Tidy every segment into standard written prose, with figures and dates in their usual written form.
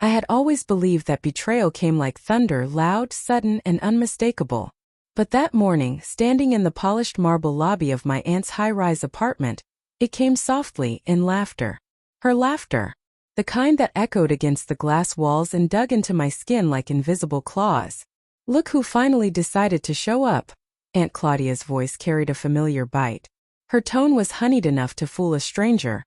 I had always believed that betrayal came like thunder, loud, sudden, and unmistakable. But that morning, standing in the polished marble lobby of my aunt's high-rise apartment, it came softly, in laughter. Her laughter. The kind that echoed against the glass walls and dug into my skin like invisible claws. "Look who finally decided to show up." Aunt Claudia's voice carried a familiar bite. Her tone was honeyed enough to fool a stranger.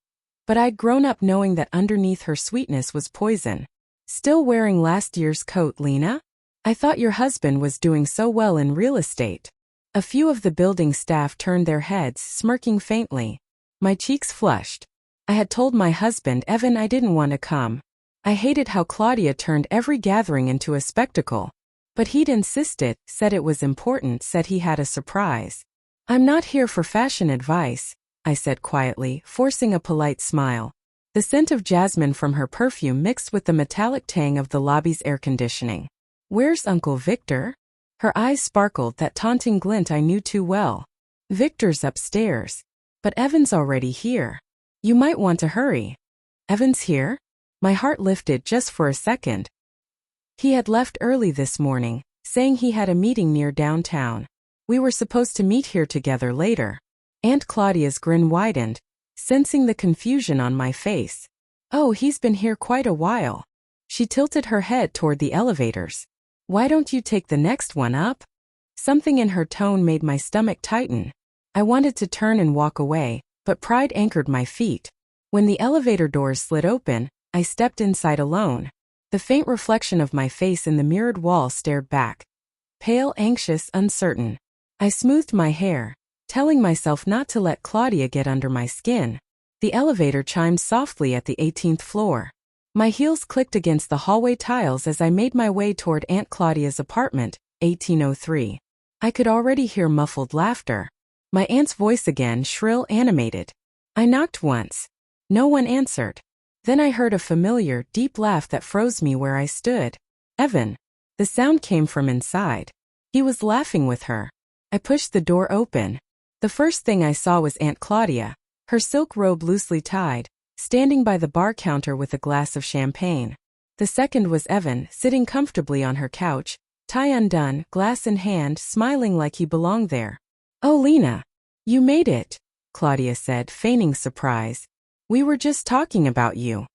But I'd grown up knowing that underneath her sweetness was poison. "Still wearing last year's coat, Lena? I thought your husband was doing so well in real estate." A few of the building staff turned their heads, smirking faintly. My cheeks flushed. I had told my husband, Evan, I didn't want to come. I hated how Claudia turned every gathering into a spectacle. But he'd insisted, said it was important, said he had a surprise. "I'm not here for fashion advice," I said quietly, forcing a polite smile. The scent of jasmine from her perfume mixed with the metallic tang of the lobby's air conditioning. "Where's Uncle Victor?" Her eyes sparkled, that taunting glint I knew too well. "Victor's upstairs. But Evan's already here. You might want to hurry." "Evan's here?" My heart lifted just for a second. He had left early this morning, saying he had a meeting near downtown. We were supposed to meet here together later. Aunt Claudia's grin widened, sensing the confusion on my face. "Oh, he's been here quite a while." She tilted her head toward the elevators. "Why don't you take the next one up?" Something in her tone made my stomach tighten. I wanted to turn and walk away, but pride anchored my feet. When the elevator doors slid open, I stepped inside alone. The faint reflection of my face in the mirrored wall stared back. Pale, anxious, uncertain. I smoothed my hair, telling myself not to let Claudia get under my skin. The elevator chimed softly at the 18th floor. My heels clicked against the hallway tiles as I made my way toward Aunt Claudia's apartment, 1803. I could already hear muffled laughter. My aunt's voice again, shrill, animated. I knocked once. No one answered. Then I heard a familiar, deep laugh that froze me where I stood. "Evan." The sound came from inside. He was laughing with her. I pushed the door open. The first thing I saw was Aunt Claudia, her silk robe loosely tied, standing by the bar counter with a glass of champagne. The second was Evan, sitting comfortably on her couch, tie undone, glass in hand, smiling like he belonged there. "Oh, Lena, you made it," Claudia said, feigning surprise. "We were just talking about you."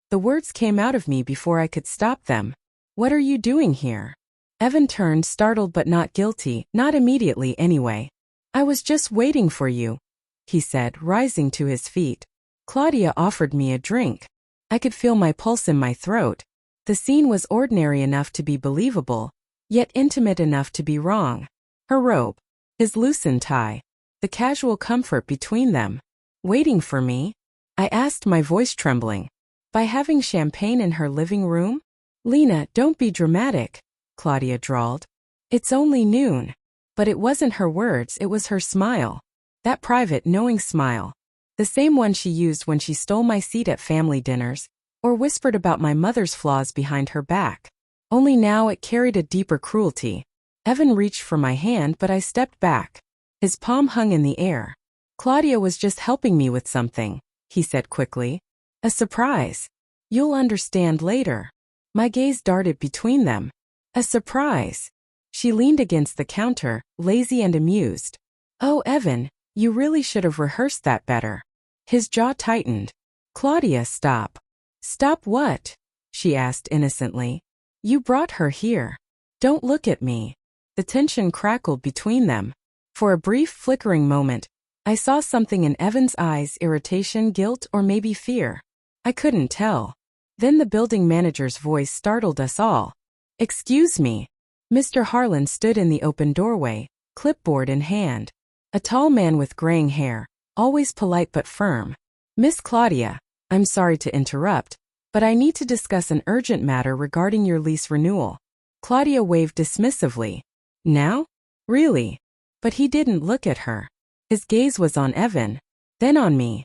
The words came out of me before I could stop them. "What are you doing here?" Evan turned, startled but not guilty, not immediately anyway. "I was just waiting for you," he said, rising to his feet. Claudia offered me a drink. I could feel my pulse in my throat. The scene was ordinary enough to be believable, yet intimate enough to be wrong. Her robe, his loosened tie, the casual comfort between them. "Waiting for me?" I asked, my voice trembling. "By having champagne in her living room?" "Lena, don't be dramatic," Claudia drawled. "It's only noon." But it wasn't her words, it was her smile. That private, knowing smile. The same one she used when she stole my seat at family dinners, or whispered about my mother's flaws behind her back. Only now it carried a deeper cruelty. Evan reached for my hand, but I stepped back. His palm hung in the air. "Claudia was just helping me with something," he said quickly. "A surprise. You'll understand later." My gaze darted between them. "A surprise." She leaned against the counter, lazy and amused. "Oh, Evan, you really should have rehearsed that better." His jaw tightened. "Claudia, stop." "Stop what?" she asked innocently. "You brought her here. Don't look at me." The tension crackled between them. For a brief, flickering moment, I saw something in Evan's eyes, irritation, guilt, or maybe fear. I couldn't tell. Then the building manager's voice startled us all. "Excuse me." Mr. Harlan stood in the open doorway, clipboard in hand. A tall man with graying hair, always polite but firm. "Miss Claudia, I'm sorry to interrupt, but I need to discuss an urgent matter regarding your lease renewal." Claudia waved dismissively. "Now? Really?" But he didn't look at her. His gaze was on Evan, then on me.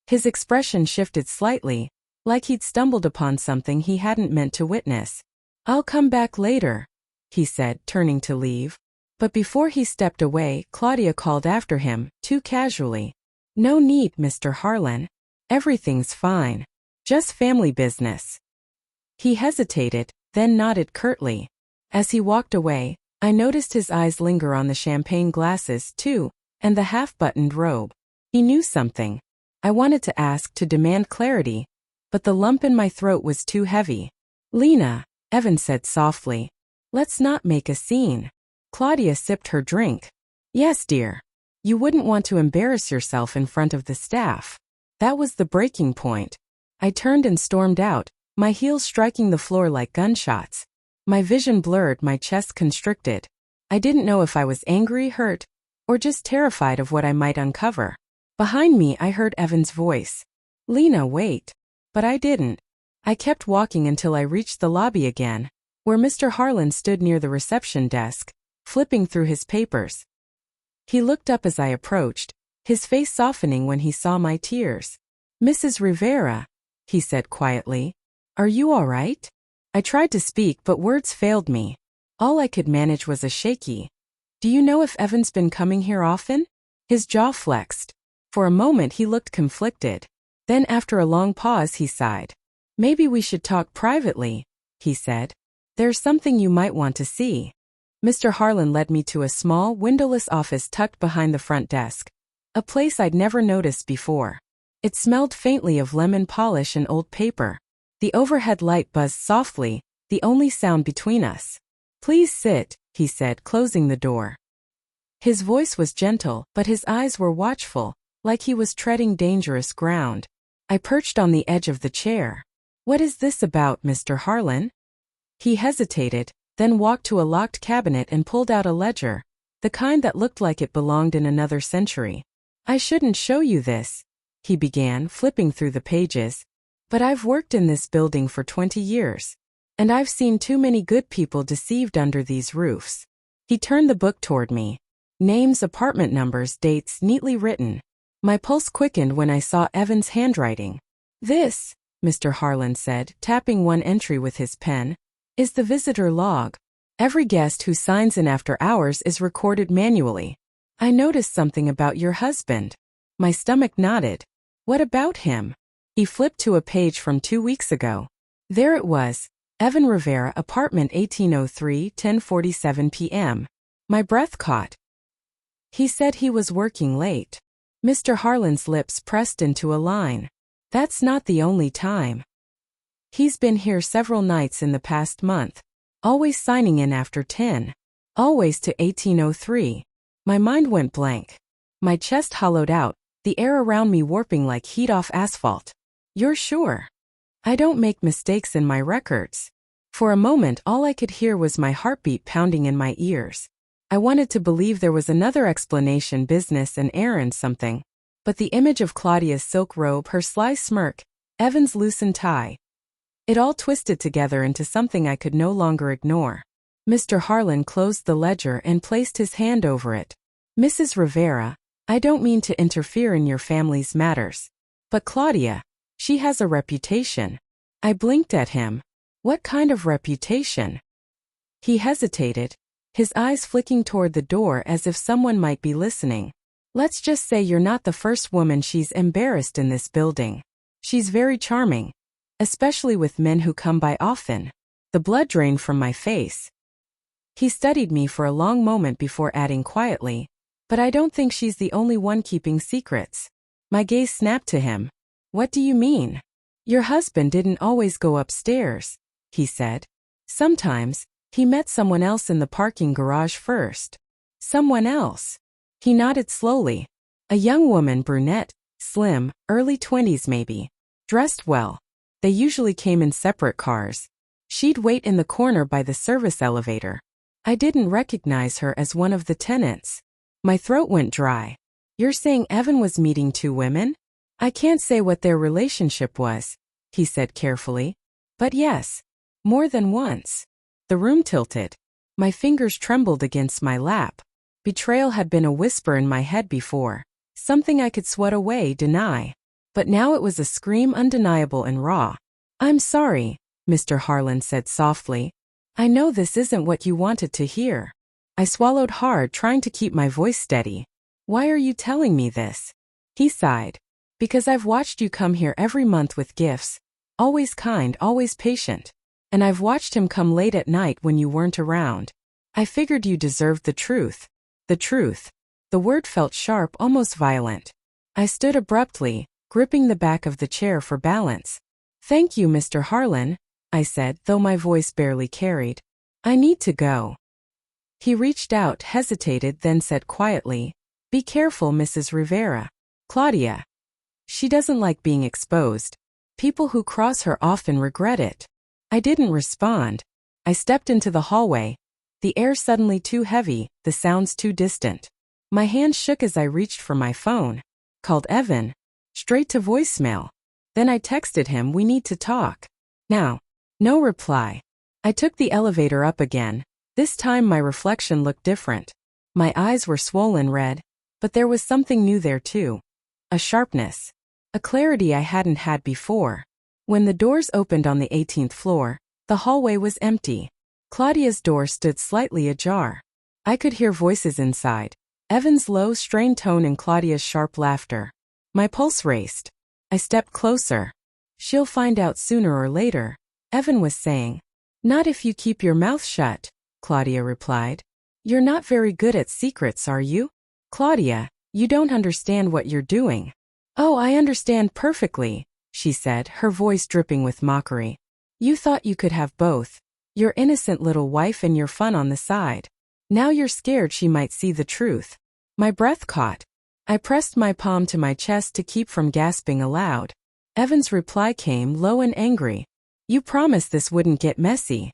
His expression shifted slightly, like he'd stumbled upon something he hadn't meant to witness. "I'll come back later," he said, turning to leave. But before he stepped away, Claudia called after him, too casually. "No need, Mr. Harlan. Everything's fine. Just family business." He hesitated, then nodded curtly. As he walked away, I noticed his eyes linger on the champagne glasses, too, and the half-buttoned robe. He knew something. I wanted to ask, to demand clarity, but the lump in my throat was too heavy. "Lena," Evan said softly, "let's not make a scene." Claudia sipped her drink. "Yes, dear. You wouldn't want to embarrass yourself in front of the staff." That was the breaking point. I turned and stormed out, my heels striking the floor like gunshots. My vision blurred, my chest constricted. I didn't know if I was angry, hurt, or just terrified of what I might uncover. Behind me, I heard Evan's voice. "Lena, wait." But I didn't. I kept walking until I reached the lobby again, where Mr. Harlan stood near the reception desk, flipping through his papers. He looked up as I approached, his face softening when he saw my tears. "Mrs. Rivera," he said quietly, "are you all right?" I tried to speak, but words failed me. All I could manage was a shaky. "Do you know if Evan's been coming here often?" His jaw flexed. For a moment he looked conflicted. Then after a long pause he sighed. "Maybe we should talk privately," he said. "There's something you might want to see." Mr. Harlan led me to a small, windowless office tucked behind the front desk, a place I'd never noticed before. It smelled faintly of lemon polish and old paper. The overhead light buzzed softly, the only sound between us. "Please sit," he said, closing the door. His voice was gentle, but his eyes were watchful, like he was treading dangerous ground. I perched on the edge of the chair. "What is this about, Mr. Harlan?" He hesitated, then walked to a locked cabinet and pulled out a ledger, the kind that looked like it belonged in another century. "I shouldn't show you this," he began, flipping through the pages, "but I've worked in this building for 20 years. And I've seen too many good people deceived under these roofs." He turned the book toward me. Names, apartment numbers, dates, neatly written. My pulse quickened when I saw Evan's handwriting. "This," Mr. Harlan said, tapping one entry with his pen, "is the visitor log. Every guest who signs in after hours is recorded manually. I noticed something about your husband." My stomach knotted. "What about him?" He flipped to a page from 2 weeks ago. There it was. Evan Rivera, apartment 1803, 10:47 p.m. My breath caught. He said he was working late. Mr. Harlan's lips pressed into a line. "That's not the only time. He's been here several nights in the past month, always signing in after 10. Always to 1803. My mind went blank. My chest hollowed out, the air around me warping like heat off asphalt. "You're sure?" "I don't make mistakes in my records." For a moment all I could hear was my heartbeat pounding in my ears. I wanted to believe there was another explanation, business, an errand, something. But the image of Claudia's silk robe, her sly smirk, Evan's loosened tie. It all twisted together into something I could no longer ignore. Mr. Harlan closed the ledger and placed his hand over it. "Mrs. Rivera, I don't mean to interfere in your family's matters. But Claudia, she has a reputation." I blinked at him. "What kind of reputation?" He hesitated, his eyes flicking toward the door as if someone might be listening. "Let's just say you're not the first woman she's embarrassed in this building. She's very charming, especially with men who come by often." The blood drained from my face. He studied me for a long moment before adding quietly, "But I don't think she's the only one keeping secrets." My gaze snapped to him. "What do you mean?" "Your husband didn't always go upstairs," he said. "Sometimes, he met someone else in the parking garage first." "Someone else?" He nodded slowly. "A young woman, brunette, slim, early 20s maybe. Dressed well. They usually came in separate cars. She'd wait in the corner by the service elevator. I didn't recognize her as one of the tenants." My throat went dry. "You're saying Evan was meeting 2 women?" "I can't say what their relationship was," he said carefully. "But yes, more than once." The room tilted. My fingers trembled against my lap. Betrayal had been a whisper in my head before, something I could swat away, deny. But now it was a scream, undeniable and raw. "I'm sorry," Mr. Harlan said softly. "I know this isn't what you wanted to hear." I swallowed hard, trying to keep my voice steady. "Why are you telling me this?" He sighed. "Because I've watched you come here every month with gifts. Always kind, always patient. And I've watched him come late at night when you weren't around. I figured you deserved the truth. The truth. The word felt sharp, almost violent. I stood abruptly, gripping the back of the chair for balance. Thank you, Mr. Harlan, I said, though my voice barely carried. I need to go. He reached out, hesitated, then said quietly, Be careful, Mrs. Rivera. Claudia. She doesn't like being exposed. People who cross her often regret it. I didn't respond. I stepped into the hallway. The air suddenly too heavy, the sounds too distant. My hand shook as I reached for my phone. Called Evan. Straight to voicemail. Then I texted him, We need to talk. Now. No reply. I took the elevator up again. This time my reflection looked different. My eyes were swollen red, but there was something new there too. A sharpness. A clarity I hadn't had before. When the doors opened on the 18th floor, the hallway was empty. Claudia's door stood slightly ajar. I could hear voices inside. Evan's low, strained tone and Claudia's sharp laughter. My pulse raced. I stepped closer. She'll find out sooner or later, Evan was saying. Not if you keep your mouth shut, Claudia replied. You're not very good at secrets, are you? Claudia, you don't understand what you're doing. Oh, I understand perfectly, she said, her voice dripping with mockery. You thought you could have both. Your innocent little wife and your fun on the side. Now you're scared she might see the truth. My breath caught. I pressed my palm to my chest to keep from gasping aloud. Evan's reply came low and angry. You promised this wouldn't get messy.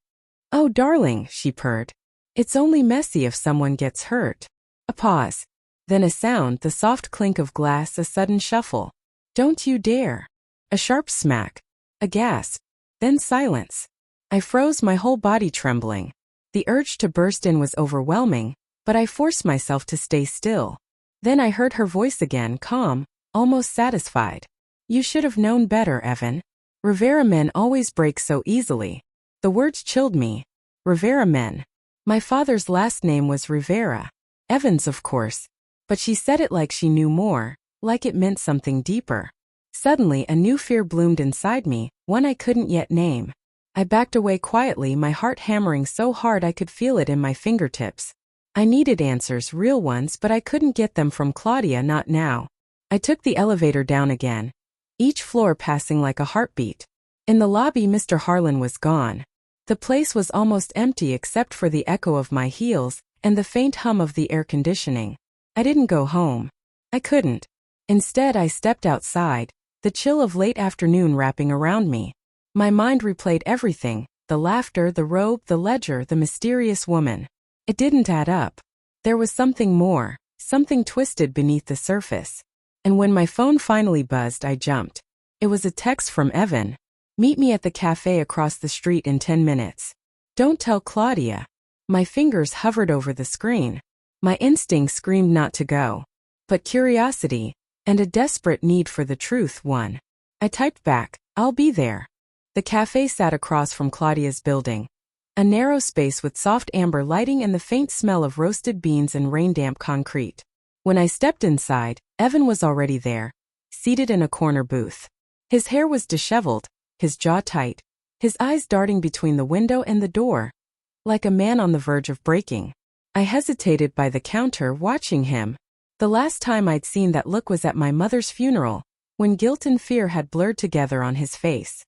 Oh, darling, she purred. It's only messy if someone gets hurt. A pause. Then a sound, the soft clink of glass, a sudden shuffle. Don't you dare. A sharp smack. A gasp. Then silence. I froze, my whole body trembling. The urge to burst in was overwhelming, but I forced myself to stay still. Then I heard her voice again, calm, almost satisfied. You should have known better, Evan. Rivera men always break so easily. The words chilled me. Rivera men. My father's last name was Rivera. Evans, of course. But she said it like she knew more, like it meant something deeper. Suddenly a new fear bloomed inside me, one I couldn't yet name. I backed away quietly, my heart hammering so hard I could feel it in my fingertips. I needed answers, real ones, but I couldn't get them from Claudia, not now. I took the elevator down again, each floor passing like a heartbeat. In the lobby, Mr. Harlan was gone. The place was almost empty except for the echo of my heels and the faint hum of the air conditioning. I didn't go home. I couldn't. Instead, I stepped outside, the chill of late afternoon wrapping around me. My mind replayed everything, the laughter, the robe, the ledger, the mysterious woman. It didn't add up. There was something more, something twisted beneath the surface. And when my phone finally buzzed, I jumped. It was a text from Evan. Meet me at the cafe across the street in 10 minutes. Don't tell Claudia. My fingers hovered over the screen. My instinct screamed not to go. But curiosity, and a desperate need for the truth, won. I typed back, I'll be there. The cafe sat across from Claudia's building. A narrow space with soft amber lighting and the faint smell of roasted beans and rain-damp concrete. When I stepped inside, Evan was already there, seated in a corner booth. His hair was disheveled, his jaw tight, his eyes darting between the window and the door, like a man on the verge of breaking. I hesitated by the counter, watching him. The last time I'd seen that look was at my mother's funeral, when guilt and fear had blurred together on his face.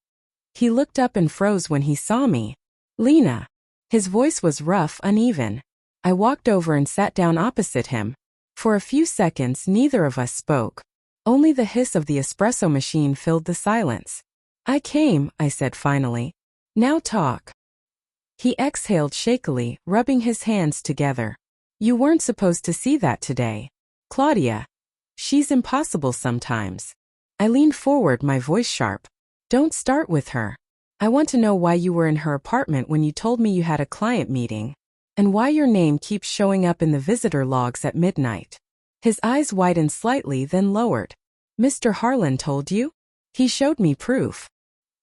He looked up and froze when he saw me. Lena. His voice was rough, uneven. I walked over and sat down opposite him. For a few seconds, neither of us spoke. Only the hiss of the espresso machine filled the silence. I came, I said finally. Now talk. He exhaled shakily, rubbing his hands together. You weren't supposed to see that today. Claudia. She's impossible sometimes. I leaned forward, my voice sharp. Don't start with her. I want to know why you were in her apartment when you told me you had a client meeting, and why your name keeps showing up in the visitor logs at midnight. His eyes widened slightly, then lowered. Mr. Harlan told you? He showed me proof.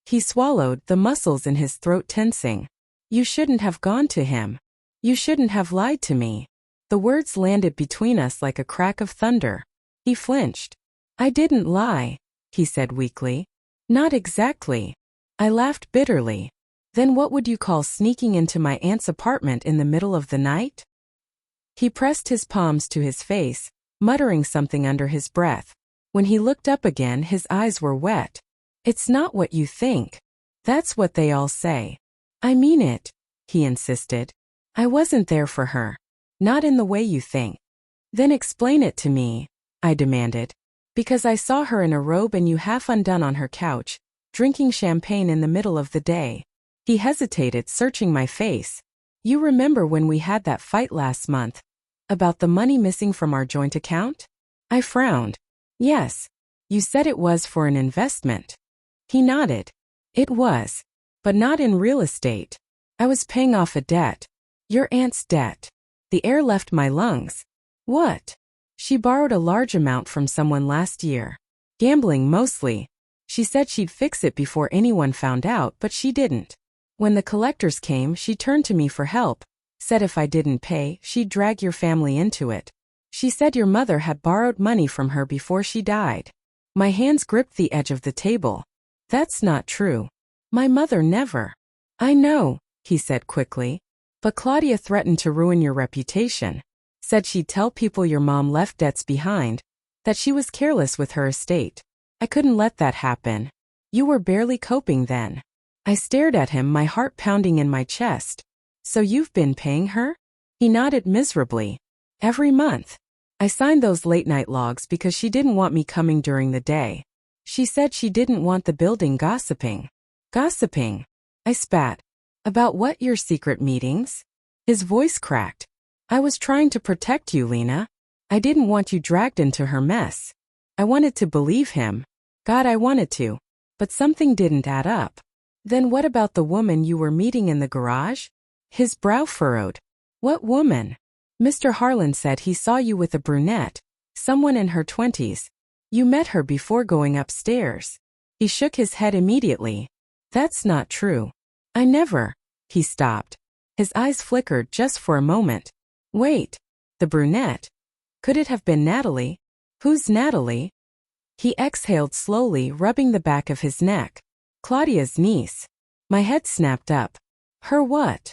He swallowed, the muscles in his throat tensing. You shouldn't have gone to him. You shouldn't have lied to me. The words landed between us like a crack of thunder. He flinched. I didn't lie, he said weakly. Not exactly. I laughed bitterly. Then what would you call sneaking into my aunt's apartment in the middle of the night? He pressed his palms to his face, muttering something under his breath. When he looked up again, his eyes were wet. It's not what you think. That's what they all say. I mean it, he insisted. I wasn't there for her. Not in the way you think. Then explain it to me, I demanded. Because I saw her in a robe and you half undone on her couch, drinking champagne in the middle of the day. He hesitated, searching my face. You remember when we had that fight last month? About the money missing from our joint account? I frowned. Yes. You said it was for an investment. He nodded. It was. But not in real estate. I was paying off a debt. Your aunt's debt. The air left my lungs. What? She borrowed a large amount from someone last year. Gambling mostly. She said she'd fix it before anyone found out, but she didn't. When the collectors came, she turned to me for help, said if I didn't pay, she'd drag your family into it. She said your mother had borrowed money from her before she died. My hands gripped the edge of the table. That's not true. My mother never. I know, he said quickly. But Claudia threatened to ruin your reputation. Said she'd tell people your mom left debts behind, that she was careless with her estate. I couldn't let that happen. You were barely coping then. I stared at him, my heart pounding in my chest. So you've been paying her? He nodded miserably. Every month. I signed those late-night logs because she didn't want me coming during the day. She said she didn't want the building gossiping. Gossiping? I spat. About what, your secret meetings? His voice cracked. I was trying to protect you, Lena. I didn't want you dragged into her mess. I wanted to believe him. God, I wanted to. But something didn't add up. Then what about the woman you were meeting in the garage? His brow furrowed. What woman? Mr. Harlan said he saw you with a brunette, someone in her 20s. You met her before going upstairs. He shook his head immediately. That's not true. I never. He stopped. His eyes flickered just for a moment. Wait. The brunette? Could it have been Natalie? Who's Natalie? He exhaled slowly, rubbing the back of his neck. Claudia's niece. My head snapped up. Her what?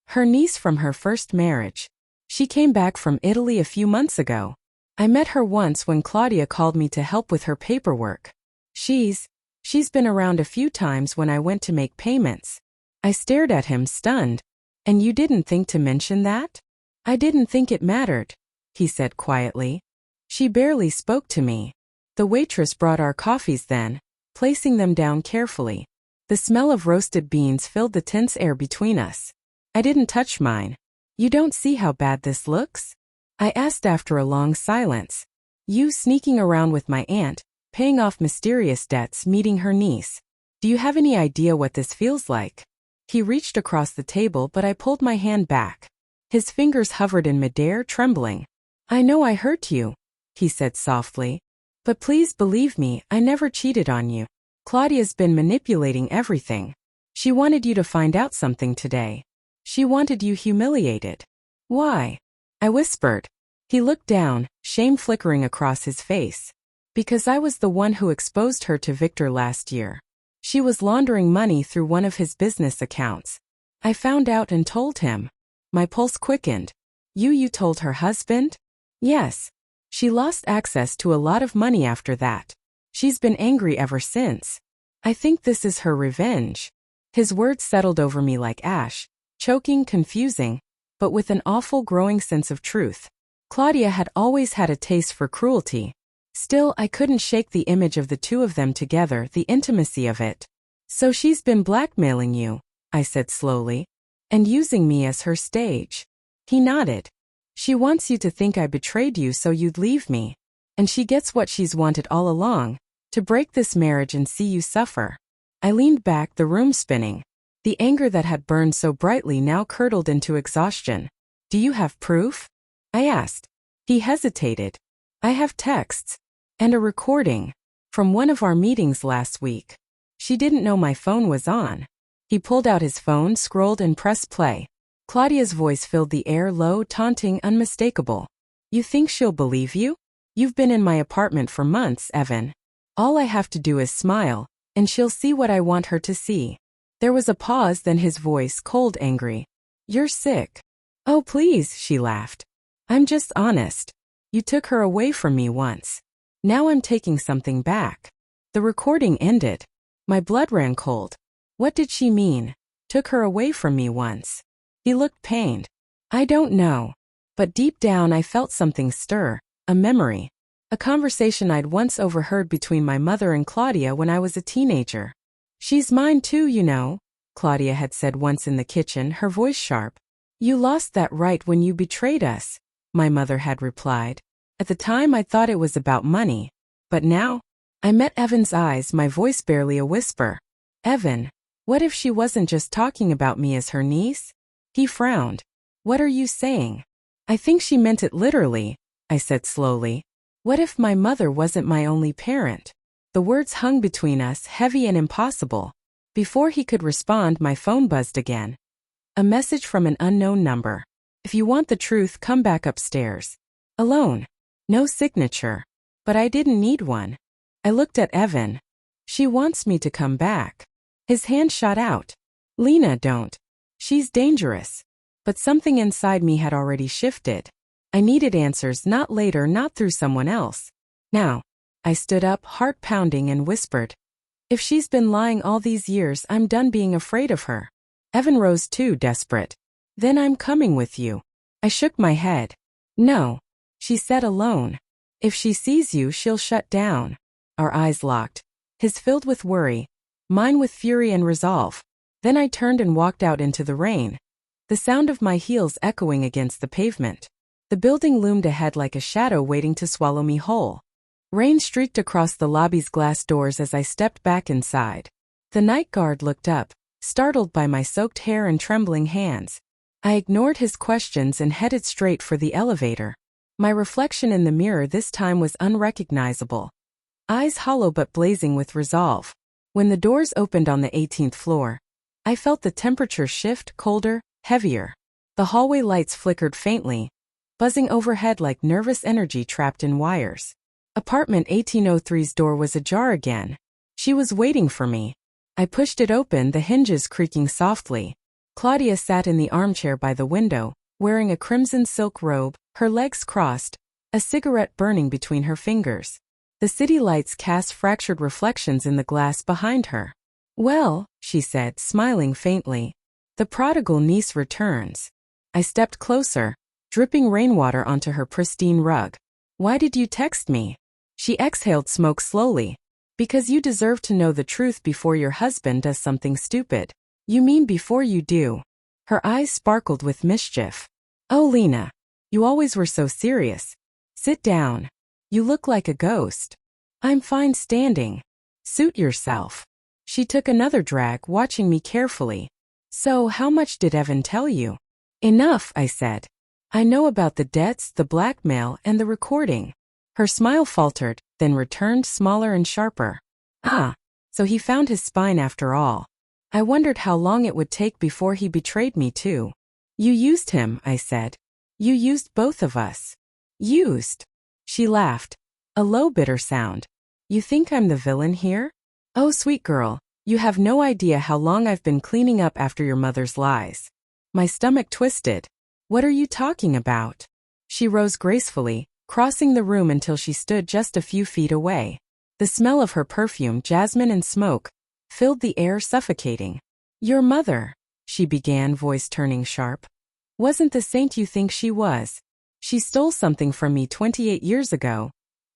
Her niece from her first marriage. She came back from Italy a few months ago. I met her once when Claudia called me to help with her paperwork. She's been around a few times when I went to make payments. I stared at him, stunned. And you didn't think to mention that? I didn't think it mattered, he said quietly. She barely spoke to me. The waitress brought our coffees then, placing them down carefully. The smell of roasted beans filled the tense air between us. I didn't touch mine. You don't see how bad this looks? I asked after a long silence. You sneaking around with my aunt, paying off mysterious debts, meeting her niece. Do you have any idea what this feels like? He reached across the table, but I pulled my hand back. His fingers hovered in midair, trembling. I know I hurt you, he said softly. But please believe me, I never cheated on you. Claudia's been manipulating everything. She wanted you to find out something today. She wanted you humiliated. Why? I whispered. He looked down, shame flickering across his face. Because I was the one who exposed her to Victor last year. She was laundering money through one of his business accounts. I found out and told him. My pulse quickened. You told her husband? Yes. She lost access to a lot of money after that. She's been angry ever since. I think this is her revenge. His words settled over me like ash, choking, confusing, but with an awful growing sense of truth. Claudia had always had a taste for cruelty. Still, I couldn't shake the image of the two of them together, the intimacy of it. So she's been blackmailing you, I said slowly, and using me as her stage. He nodded. She wants you to think I betrayed you so you'd leave me. And she gets what she's wanted all along, to break this marriage and see you suffer. I leaned back, the room spinning. The anger that had burned so brightly now curdled into exhaustion. Do you have proof? I asked. He hesitated. I have texts. And a recording. From one of our meetings last week. She didn't know my phone was on. He pulled out his phone, scrolled and pressed play. Claudia's voice filled the air, low, taunting, unmistakable. You think she'll believe you? You've been in my apartment for months, Evan. All I have to do is smile, and she'll see what I want her to see. There was a pause, then his voice cold, angry. You're sick. Oh please, she laughed. I'm just honest. You took her away from me once. Now I'm taking something back. The recording ended. My blood ran cold. What did she mean? Took her away from me once. He looked pained. I don't know. But deep down I felt something stir, a memory. A conversation I'd once overheard between my mother and Claudia when I was a teenager. She's mine too, you know, Claudia had said once in the kitchen, her voice sharp. You lost that right when you betrayed us, my mother had replied. At the time I thought it was about money. But now? I met Evan's eyes, my voice barely a whisper. Evan, what if she wasn't just talking about me as her niece? He frowned. What are you saying? I think she meant it literally, I said slowly. What if my mother wasn't my only parent? The words hung between us, heavy and impossible. Before he could respond, my phone buzzed again. A message from an unknown number. If you want the truth, come back upstairs. Alone. No signature. But I didn't need one. I looked at Evan. She wants me to come back. His hand shot out. Lena, don't. She's dangerous. But something inside me had already shifted. I needed answers, not later, not through someone else. Now. I stood up, heart pounding, and whispered. If she's been lying all these years, I'm done being afraid of her. Evan rose too, desperate. Then I'm coming with you. I shook my head. No. She said, alone. If she sees you, she'll shut down. Our eyes locked. His filled with worry. Mine with fury and resolve. Then I turned and walked out into the rain. The sound of my heels echoing against the pavement. The building loomed ahead like a shadow waiting to swallow me whole. Rain streaked across the lobby's glass doors as I stepped back inside. The night guard looked up, startled by my soaked hair and trembling hands. I ignored his questions and headed straight for the elevator. My reflection in the mirror this time was unrecognizable. Eyes hollow but blazing with resolve. When the doors opened on the 18th floor, I felt the temperature shift, colder, heavier. The hallway lights flickered faintly, buzzing overhead like nervous energy trapped in wires. Apartment 1803's door was ajar again. She was waiting for me. I pushed it open, the hinges creaking softly. Claudia sat in the armchair by the window, wearing a crimson silk robe, her legs crossed, a cigarette burning between her fingers. The city lights cast fractured reflections in the glass behind her. Well, she said, smiling faintly. The prodigal niece returns. I stepped closer, dripping rainwater onto her pristine rug. Why did you text me? She exhaled smoke slowly. Because you deserve to know the truth before your husband does something stupid. You mean before you do? Her eyes sparkled with mischief. Oh, Lena. You always were so serious. Sit down. You look like a ghost. I'm fine standing. Suit yourself. She took another drag, watching me carefully. So, how much did Evan tell you? Enough, I said. I know about the debts, the blackmail, and the recording. Her smile faltered, then returned smaller and sharper. Ah, so he found his spine after all. I wondered how long it would take before he betrayed me too. You used him, I said. You used both of us. Used? She laughed. A low, bitter sound. You think I'm the villain here? Oh, sweet girl, you have no idea how long I've been cleaning up after your mother's lies. My stomach twisted. What are you talking about? She rose gracefully, crossing the room until she stood just a few feet away. The smell of her perfume, jasmine and smoke, filled the air, suffocating. Your mother, she began, voice turning sharp, wasn't the saint you think she was. She stole something from me 28 years ago.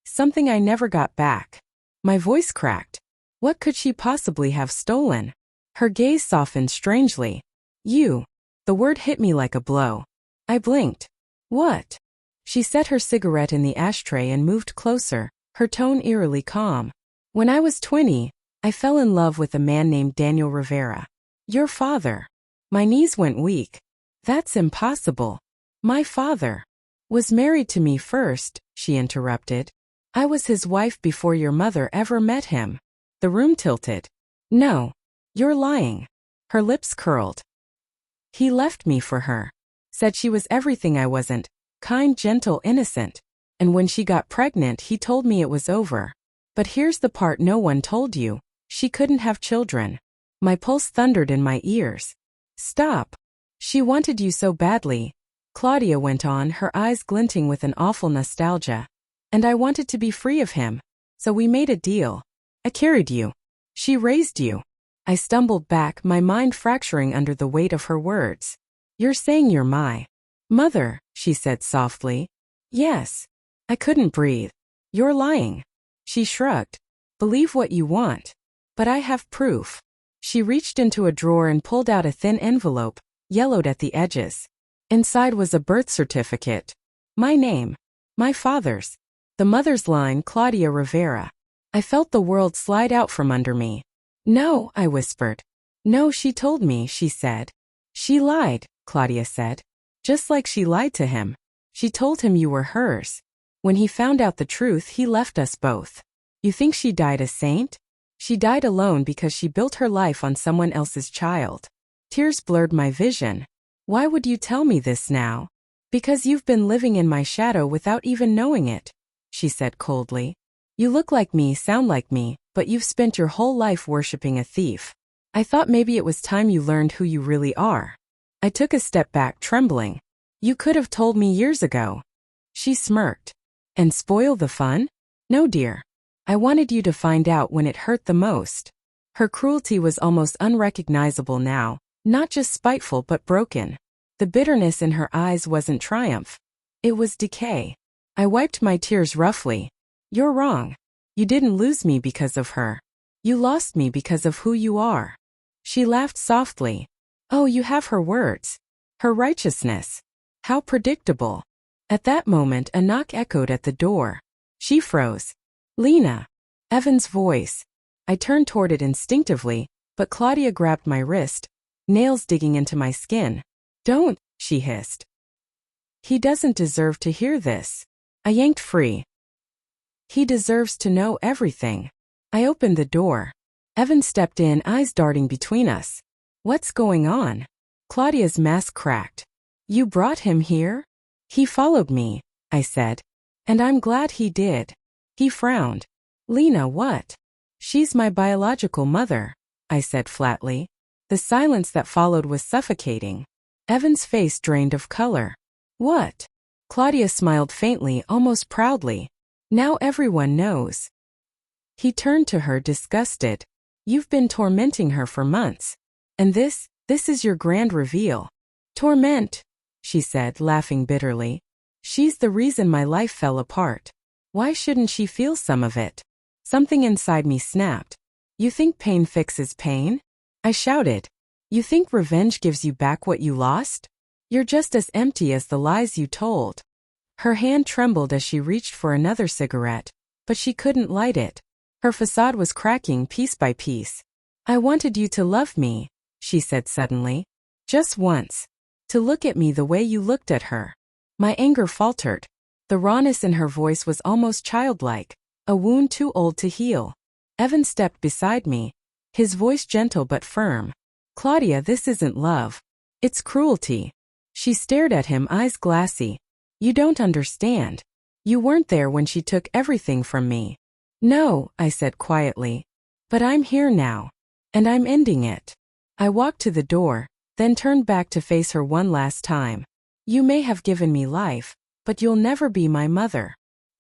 Something I never got back. My voice cracked. What could she possibly have stolen? Her gaze softened strangely. You. The word hit me like a blow. I blinked. What? She set her cigarette in the ashtray and moved closer, her tone eerily calm. When I was 20, I fell in love with a man named Daniel Rivera. Your father. My knees went weak. That's impossible. My father was married to me first, she interrupted. I was his wife before your mother ever met him. The room tilted. No. You're lying. Her lips curled. He left me for her. Said she was everything I wasn't. Kind, gentle, innocent. And when she got pregnant, he told me it was over. But here's the part no one told you. She couldn't have children. My pulse thundered in my ears. Stop. She wanted you so badly, Claudia went on, her eyes glinting with an awful nostalgia. And I wanted to be free of him. So we made a deal. I carried you. She raised you. I stumbled back, my mind fracturing under the weight of her words. You're saying you're my mother, she said softly. Yes. I couldn't breathe. You're lying. She shrugged. Believe what you want. But I have proof. She reached into a drawer and pulled out a thin envelope, yellowed at the edges. Inside was a birth certificate. My name. My father's. The mother's line, Claudia Rivera. I felt the world slide out from under me. No, I whispered. No, she told me, she said. She lied, Claudia said. Just like she lied to him. She told him you were hers. When he found out the truth, he left us both. You think she died a saint? She died alone because she built her life on someone else's child. Tears blurred my vision. Why would you tell me this now? Because you've been living in my shadow without even knowing it, she said coldly. You look like me, sound like me, but you've spent your whole life worshipping a thief. I thought maybe it was time you learned who you really are. I took a step back, trembling. You could have told me years ago. She smirked. And spoil the fun? No, dear. I wanted you to find out when it hurt the most. Her cruelty was almost unrecognizable now, not just spiteful but broken. The bitterness in her eyes wasn't triumph. It was decay. I wiped my tears roughly. You're wrong. You didn't lose me because of her. You lost me because of who you are. She laughed softly. Oh, you have her words. Her righteousness. How predictable. At that moment, a knock echoed at the door. She froze. Lena. Evan's voice. I turned toward it instinctively, but Claudia grabbed my wrist, nails digging into my skin. Don't, she hissed. He doesn't deserve to hear this. I yanked free. He deserves to know everything. I opened the door. Evan stepped in, eyes darting between us. What's going on? Claudia's mask cracked. You brought him here? He followed me, I said. And I'm glad he did. He frowned. Lena, what? She's my biological mother, I said flatly. The silence that followed was suffocating. Evan's face drained of color. What? Claudia smiled faintly, almost proudly. Now everyone knows. He turned to her, disgusted. You've been tormenting her for months. And this is your grand reveal. Torment, she said, laughing bitterly. She's the reason my life fell apart. Why shouldn't she feel some of it? Something inside me snapped. You think pain fixes pain? I shouted. You think revenge gives you back what you lost? You're just as empty as the lies you told. Her hand trembled as she reached for another cigarette, but she couldn't light it. Her facade was cracking piece by piece. I wanted you to love me, she said suddenly. Just once. To look at me the way you looked at her. My anger faltered. The rawness in her voice was almost childlike, a wound too old to heal. Evan stepped beside me, his voice gentle but firm. Claudia, this isn't love. It's cruelty. She stared at him, eyes glassy. You don't understand. You weren't there when she took everything from me. No, I said quietly. But I'm here now. And I'm ending it. I walked to the door, then turned back to face her one last time. You may have given me life, but you'll never be my mother.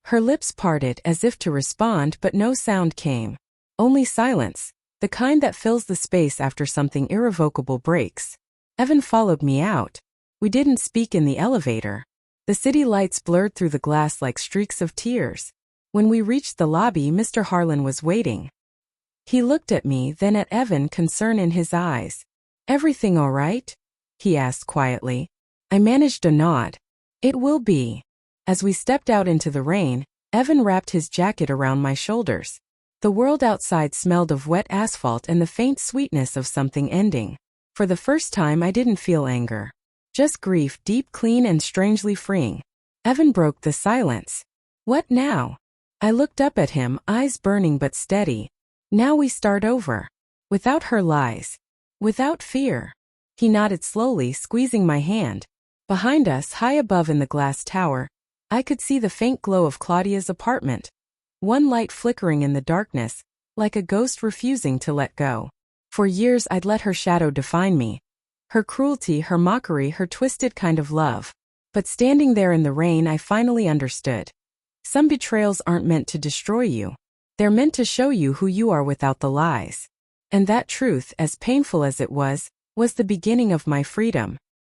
Her lips parted as if to respond, but no sound came. Only silence, the kind that fills the space after something irrevocable breaks. Evan followed me out. We didn't speak in the elevator. The city lights blurred through the glass like streaks of tears. When we reached the lobby, Mr. Harlan was waiting. He looked at me, then at Evan, concern in his eyes. Everything all right? He asked quietly. I managed a nod. It will be. As we stepped out into the rain, Evan wrapped his jacket around my shoulders. The world outside smelled of wet asphalt and the faint sweetness of something ending. For the first time, I didn't feel anger. Just grief, deep, clean, and strangely freeing. Evan broke the silence. What now? I looked up at him, eyes burning but steady. Now we start over. Without her lies. Without fear. He nodded slowly, squeezing my hand. Behind us, high above in the glass tower, I could see the faint glow of Claudia's apartment. One light flickering in the darkness, like a ghost refusing to let go. For years I'd let her shadow define me. Her cruelty, her mockery, her twisted kind of love. But standing there in the rain, I finally understood. Some betrayals aren't meant to destroy you. They're meant to show you who you are without the lies. And that truth, as painful as it was the beginning of my freedom.